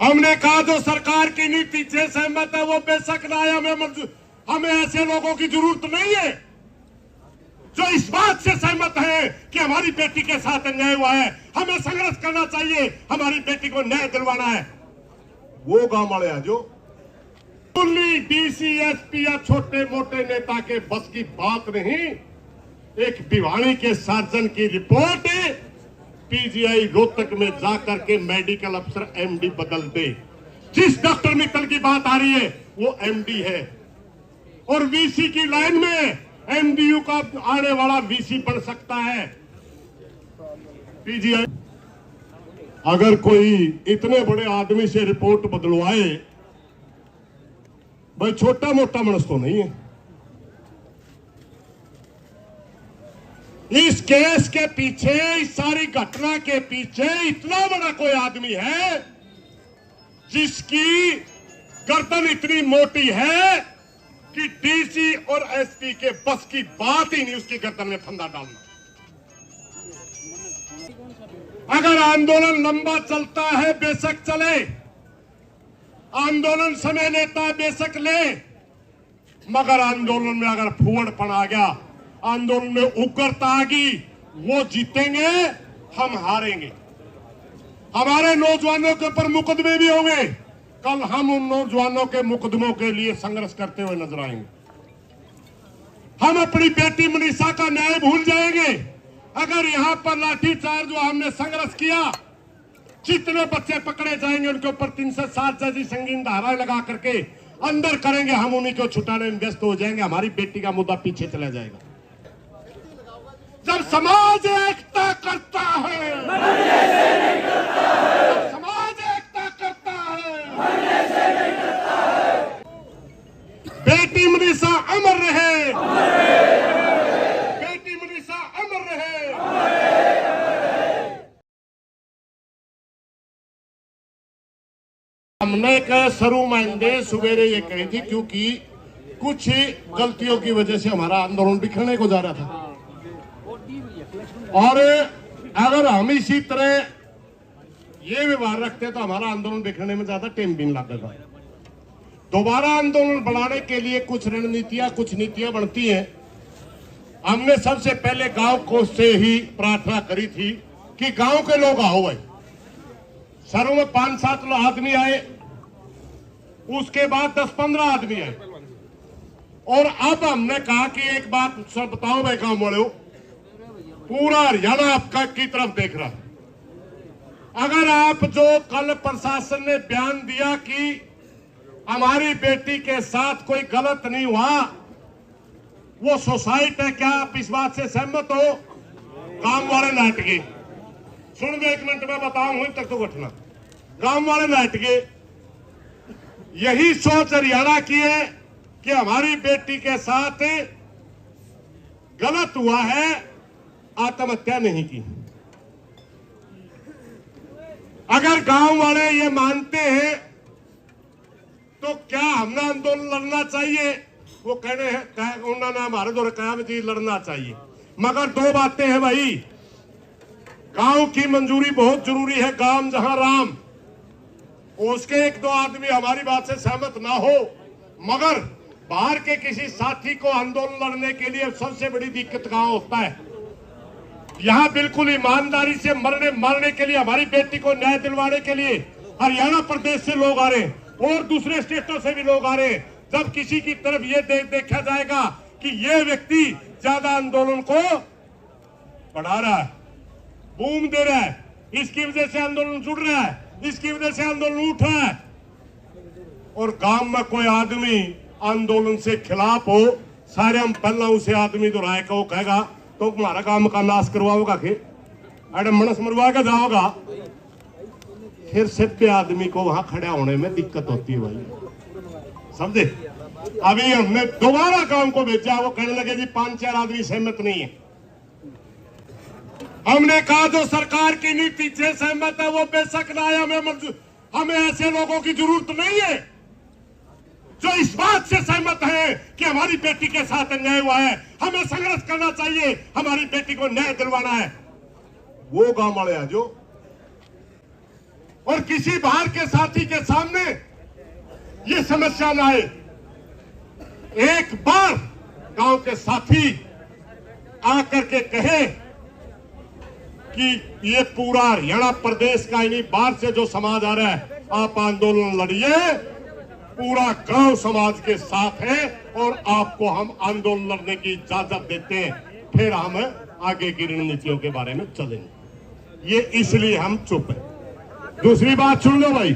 हमने कहा जो सरकार की नीति से सहमत है वो बेशक लाए, हमें ऐसे लोगों की जरूरत नहीं है जो इस बात से सहमत है कि हमारी बेटी के साथ अन्याय हुआ है, हमें संघर्ष करना चाहिए, हमारी बेटी को न्याय दिलवाना है। वो गांव वाले हैं जो डीसी एसपी या छोटे मोटे नेता के बस की बात नहीं। एक भिवानी के सर्जन की रिपोर्ट है, पीजीआई रोहतक में जाकर के मेडिकल अफसर एमडी बदल दे। जिस डॉक्टर मित्तल की बात आ रही है वो एमडी है, और वीसी की लाइन में एमडीयू का आने वाला वीसी बन सकता है। पीजीआई अगर कोई इतने बड़े आदमी से रिपोर्ट बदलवाए, भाई छोटा मोटा मनुष्य तो नहीं है। इस केस के पीछे, इस सारी घटना के पीछे इतना बड़ा कोई आदमी है जिसकी गर्दन इतनी मोटी है कि डीसी और एसपी के बस की बात ही नहीं उसकी गर्दन में फंदा डालना। अगर आंदोलन लंबा चलता है बेशक चले, आंदोलन समय लेता है बेशक ले, मगर आंदोलन में अगर फूहड़पन आ गया, आंदोलन में उग्रता आ गई, वो जीतेंगे, हम हारेंगे। हमारे नौजवानों के ऊपर मुकदमे भी होंगे, कल हम उन नौजवानों के मुकदमों के लिए संघर्ष करते हुए नजर आएंगे। हम अपनी बेटी मनीषा का न्याय भूल जाएंगे अगर यहां पर लाठीचार्ज जो हमने संघर्ष किया, जितने बच्चे पकड़े जाएंगे उनके ऊपर 360 जैसी संगीन धाराएं लगा करके अंदर करेंगे, हम उन्हीं को छुटाने में व्यस्त हो जाएंगे, हमारी बेटी का मुद्दा पीछे चला जाएगा। जब समाज एकता करता है, जब समाज एकता करता है, बेटी मनीषा अमर रहे, बेटी मनीषा अमर रहे। हमने कहा शुरू में सवेरे ये कही थी, क्योंकि कुछ गलतियों की वजह से हमारा आंदोलन बिखरने को जा रहा था, और अगर हम इसी तरह ये व्यवहार रखते तो हमारा आंदोलन बिखरने में ज्यादा टाइम भी नहीं लगेगा। दोबारा आंदोलन बढ़ाने के लिए कुछ रणनीतियां, कुछ नीतियां बनती हैं। हमने सबसे पहले गांव को से ही प्रार्थना करी थी कि गांव के लोग आओ भाई। शहरों में 5-7 आदमी आए, उसके बाद 10-15 आदमी आए, और अब हमने कहा कि एक बात सब बताओ भाई गांव वालों, पूरा हरियाणा आपका की तरफ देख रहा। अगर आप जो कल प्रशासन ने बयान दिया कि हमारी बेटी के साथ कोई गलत नहीं हुआ, वो सोसाइटी है, क्या आप इस बात से सहमत हो? गांव वाले नाट गए। सुन दो, 1 मिनट में बताऊं तक तो घटना। गांव वाले नाट गए। यही सोच हरियाणा की है कि हमारी बेटी के साथ गलत हुआ है, आत्महत्या नहीं की। अगर गांव वाले ये मानते हैं तो क्या हमने आंदोलन लड़ना चाहिए? वो उन्होंने हमारे द्वारा कहा जी लड़ना चाहिए, मगर 2 बातें हैं भाई। गांव की मंजूरी बहुत जरूरी है, गांव जहां राम। उसके 1-2 आदमी हमारी बात से सहमत ना हो, मगर बाहर के किसी साथी को आंदोलन लड़ने के लिए सबसे बड़ी दिक्कत कहां होता है? यहाँ बिल्कुल ईमानदारी से मरने के लिए, हमारी बेटी को न्याय दिलवाने के लिए हरियाणा प्रदेश से लोग आ रहे हैं और दूसरे स्टेटों से भी लोग आ रहे हैं। जब किसी की तरफ ये देखा जाएगा कि ये व्यक्ति ज्यादा आंदोलन को बढ़ा रहा है, बूम दे रहा है, इसकी वजह से आंदोलन जुड़ रहा है, इसकी वजह से आंदोलन उठ रहा है, और गांव में कोई आदमी आंदोलन से खिलाफ हो, सारे हम पहला उसे आदमी तो राय का वो कहेगा तो तुम्हारा काम का नाश करवाओगा, अरे मनस मरवा के जाओगा, फिर सभ्य आदमी को वहां खड़ा होने में दिक्कत होती है भाई, समझे? अभी हमने दोबारा गांव को भेजा, वो कहने लगे जी 5-4 आदमी सहमत नहीं है। हमने कहा जो सरकार की नीति से सहमत है वो बेशक लाए, हमें ऐसे लोगों की जरूरत नहीं है जो इस बात से सहमत है कि हमारी बेटी के साथ अन्याय हुआ है, हमें संघर्ष करना चाहिए, हमारी बेटी को न्याय दिलवाना है। वो गांव वाले हैं जो, और किसी बाहर के साथी के सामने ये समस्या ना आए। एक बार गांव के साथी आकर के कहे कि ये पूरा हरियाणा प्रदेश का इन्हीं बाहर से जो समाज आ रहा है, आप आंदोलन लड़िए, पूरा गांव समाज के साथ है और आपको हम आंदोलन लड़ने की इजाजत देते हैं, फिर हम आगे की रणनीतियों के बारे में चलेंगे। ये इसलिए हम चुप हैं। दूसरी बात सुन लो भाई,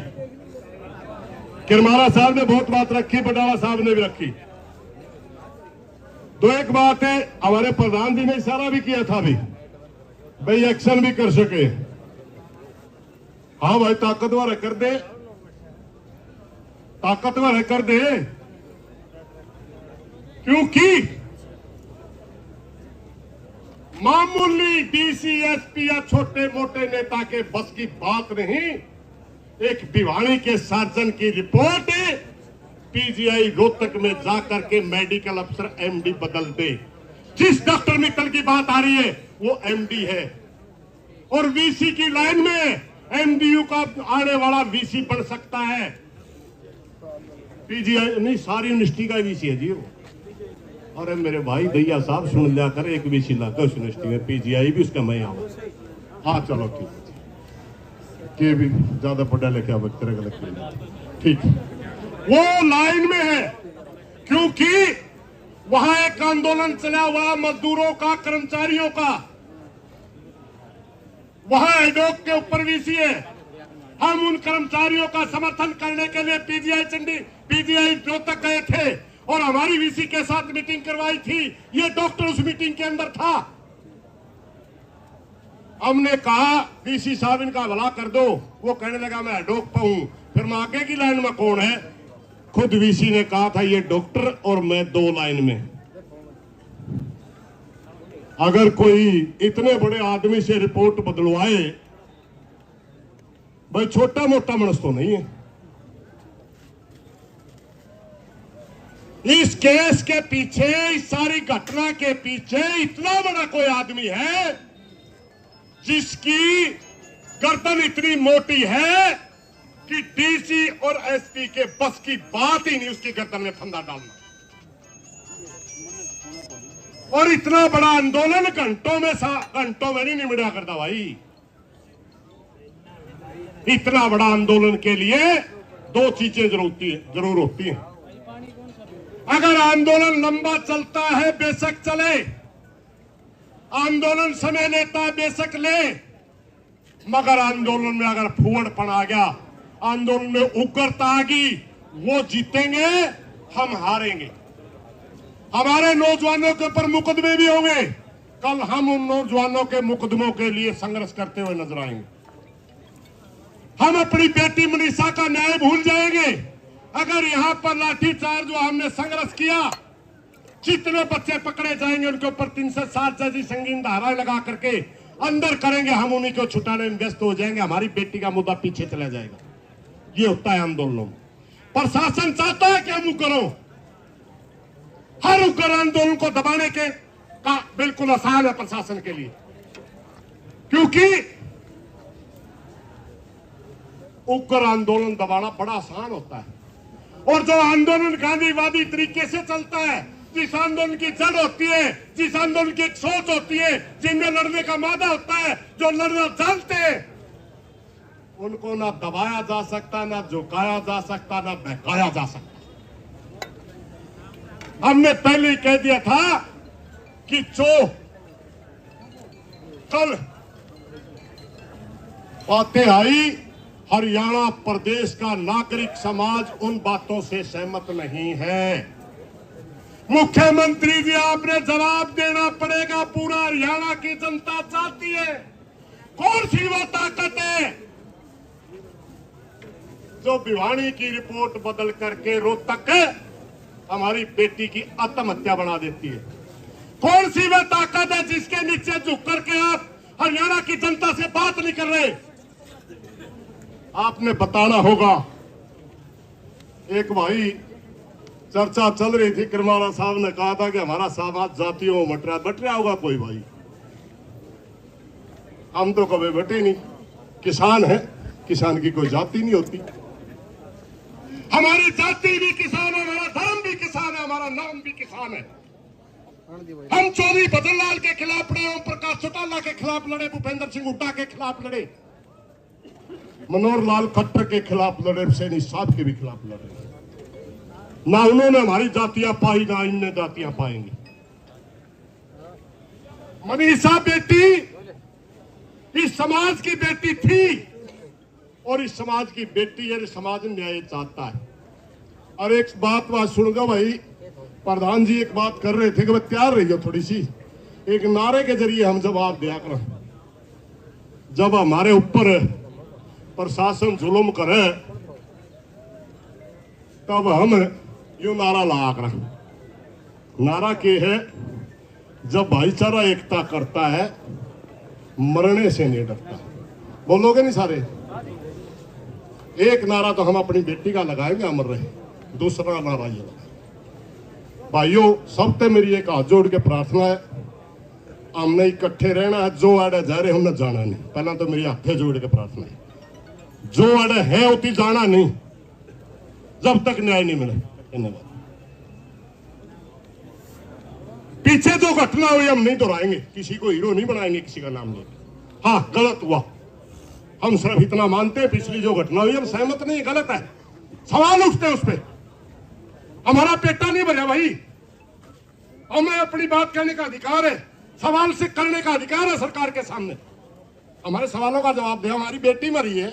किरमारा साहब ने बहुत बात रखी, बटाला साहब ने भी रखी। तो एक बात है, हमारे प्रधान जी ने इशारा भी किया था अभी, भाई एक्शन भी कर सके। हाँ भाई, ताकतवर है, कर दे, ताकतवर है, कर दे। क्योंकि मामूली डीसी एसपी या छोटे मोटे नेता के बस की बात नहीं। एक भिवानी के सर्जन की रिपोर्ट है, पीजीआई रोहतक में जाकर के मेडिकल अफसर एमडी बदल दे। जिस डॉक्टर मित्तल की बात आ रही है वो एमडी है, और वीसी की लाइन में एमडीयू का आने वाला वीसी बन सकता है। पीजीआई नहीं, सारी यूनिवर्सिटी का वीसी है जी वो। अरे मेरे भाई दैया साहब, सुन लिया कर, एक वीसी लाता है उस यूनिवर्सिटी में, पीजीआई भी उसका मैं आऊँ। हाँ चलो ठीक है, के भी ज्यादा पढ़ा लिखा बच्चे गलत ठीक, वो लाइन में है। क्योंकि वहां एक आंदोलन चला हुआ मजदूरों का, कर्मचारियों का, वहां एडोक के ऊपर वीसी है। हम उन कर्मचारियों का समर्थन करने के लिए पीजीआई रोहतक गए थे और हमारी वीसी के साथ मीटिंग करवाई थी। ये डॉक्टर उस मीटिंग के अंदर था। हमने कहा वीसी साहब इनका भला कर दो, वो कहने लगा मैं एडोक पे हूं। फिर मैं आगे की लाइन में कौन है? खुद वीसी ने कहा था ये डॉक्टर और मैं दो लाइन में। अगर कोई इतने बड़े आदमी से रिपोर्ट बदलवाए, भाई छोटा मोटा मनुष्य तो नहीं है। इस केस के पीछे, इस सारी घटना के पीछे इतना बड़ा कोई आदमी है जिसकी गर्दन इतनी मोटी है कि डीसी और एसपी के बस की बात ही नहीं उसकी गर्दन में फंदा डालना। और इतना बड़ा आंदोलन घंटों में नहीं निमटा करता भाई। इतना बड़ा आंदोलन के लिए दो चीजें जरूर होती हैं। अगर आंदोलन लंबा चलता है बेशक चले, आंदोलन समय लेता है बेशक ले, मगर आंदोलन में अगर फूहड़पन आ गया, आंदोलन में उग्रता आ गई, वो जीतेंगे, हम हारेंगे। हमारे नौजवानों के ऊपर मुकदमे भी होंगे। कल हम उन नौजवानों के मुकदमों के लिए संघर्ष करते हुए नजर आएंगे। हम अपनी बेटी मनीषा का न्याय भूल जाएंगे अगर यहां पर लाठीचार्ज जो हमने संघर्ष किया, जितने बच्चे पकड़े जाएंगे उनके ऊपर 360 जैसी संगीन धाराएं लगा करके अंदर करेंगे, हम उन्हीं को छुटाने में व्यस्त हो जाएंगे। हमारी बेटी का मुद्दा पीछे चला जाएगा। ये होता है आंदोलनों में। प्रशासन चाहता है कि हम उग्र हों। हर उग्र आंदोलन को दबाने के का बिल्कुल आसान है प्रशासन के लिए, क्योंकि उग्र आंदोलन दबाना बड़ा आसान होता है। और जो आंदोलन गांधीवादी तरीके से चलता है, जिस आंदोलन की जड़ होती है, जिस आंदोलन की एक सोच होती है, जिनमें लड़ने का मादा होता है, जो लड़ना जानते हैं, उनको ना दबाया जा सकता, ना झुकाया जा सकता, ना बहकाया जा सकता। हमने पहले ही कह दिया था कि जो कल बातें आई, हरियाणा प्रदेश का नागरिक समाज उन बातों से सहमत नहीं है। मुख्यमंत्री जी, आपने जवाब देना पड़ेगा। पूरा हरियाणा की जनता चाहती है। कौन सी वो ताकत है जो भिवानी की रिपोर्ट बदल करके रोहतक हमारी बेटी की आत्महत्या बना देती है? कौन सी वह ताकत है जिसके नीचे झुक करके आप हरियाणा की जनता से बात नहीं कर रहे? आपने बताना होगा। एक भाई चर्चा चल रही थी, किरमारा साहब ने कहा था कि हमारा समाज जातियों में बट रहा होगा कोई भाई। हम तो कभी बटे नहीं, किसान हैं, किसान की कोई जाति नहीं होती। हमारी जाति भी किसान है, हमारा धर्म भी किसान है, हमारा नाम भी किसान है। हम चौधरी भजनलाल के खिलाफ लड़े, ओम प्रकाश चौटाला के खिलाफ लड़े, भूपेंद्र सिंह हुड्डा के खिलाफ लड़े, मनोहर लाल खट्टर के खिलाफ लड़े, सैनी साहब के भी खिलाफ लड़े। ना उन्होंने हमारी जातियां पाई, ना इनने जातियां पाएंगी। मनीषा बेटी इस समाज की बेटी थी और इस समाज की बेटी है। समाज न्याय चाहता है। और एक बात सुन दो भाई, प्रधान जी एक बात कर रहे थे कि तैयार रहिए थोड़ी सी, एक नारे के जरिए हम जवाब दिया करें। जब हमारे ऊपर प्रशासन जुल्म करे तब हम यूं नारा लगा कर, नारा के है, जब भाईचारा एकता करता है मरने से नहीं डरता। बोलोगे नहीं सारे? एक नारा तो हम अपनी बेटी का लगाएंगे, अमर रहे। दूसरा नारा ये लगाएंगे, भाइयों सबसे मेरी एक हाथ जोड़ के प्रार्थना है, हमने इकट्ठे रहना है। जो आड़े जा रहे हमने जाना नहीं। पहला तो मेरी हाथे जोड़ के प्रार्थना है, जो आड़े है उती जाना नहीं जब तक न्याय नहीं मिले। धन्यवाद। पीछे जो घटना हुई हम नहीं दोहराएंगे, किसी को हीरो नहीं बनाएंगे किसी का नाम लेकर। हाँ गलत हुआ, हम सिर्फ इतना मानते हैं, पिछली जो घटना हुई हम सहमत नहीं, गलत है। सवाल उठते हैं उस पर, हमारा पेटा नहीं भरा भाई, हमें अपनी बात कहने का अधिकार है, सवाल से करने का अधिकार है सरकार के सामने। हमारे सवालों का जवाब दे। हमारी बेटी मरी है।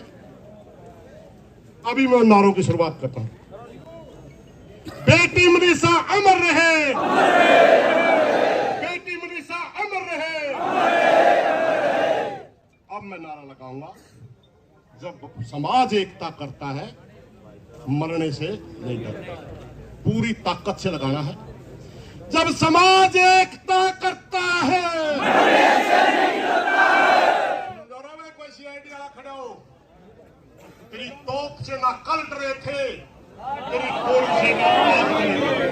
अभी मैं नारों की शुरुआत करता हूं। बेटी मनीषा अमर रहे, बेटी मनीषा अमर रहे। अब मैं नारा लगाऊंगा, जब समाज एकता करता है मरने से नहीं डरता। पूरी ताकत से लगाना है। जब समाज एकता करता है मरने से नहीं डरता है। कोई सीआईडी वाला खड़े हो, तेरी तोप से ना कल डरे थे, तेरी गोली से ना डरे।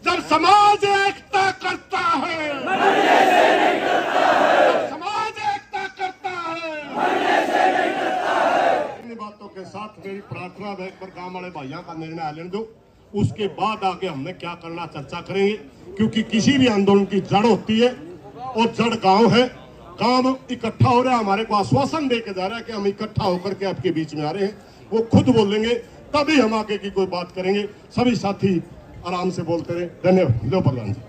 जब समाज एकता करता है मरने से नहीं डरता है, जब समाज एकता करता है मरने से नहीं डरता है। इन बातों के साथ मेरी प्रार्थना है, पर गांव वाले भाइयों का निर्णय लेने दो, उसके बाद आगे हमने क्या करना चर्चा करेंगे। क्योंकि किसी भी आंदोलन की जड़ होती है और जड़ गांव है। गांव इकट्ठा हो रहा है, हमारे को आश्वासन देके जा रहा है कि हम इकट्ठा होकर के आपके बीच में आ रहे हैं। वो खुद बोलेंगे तभी हम आगे की कोई बात करेंगे। सभी साथी आराम से बोलते रहे। धन्यवाद। लो प्रधान जी।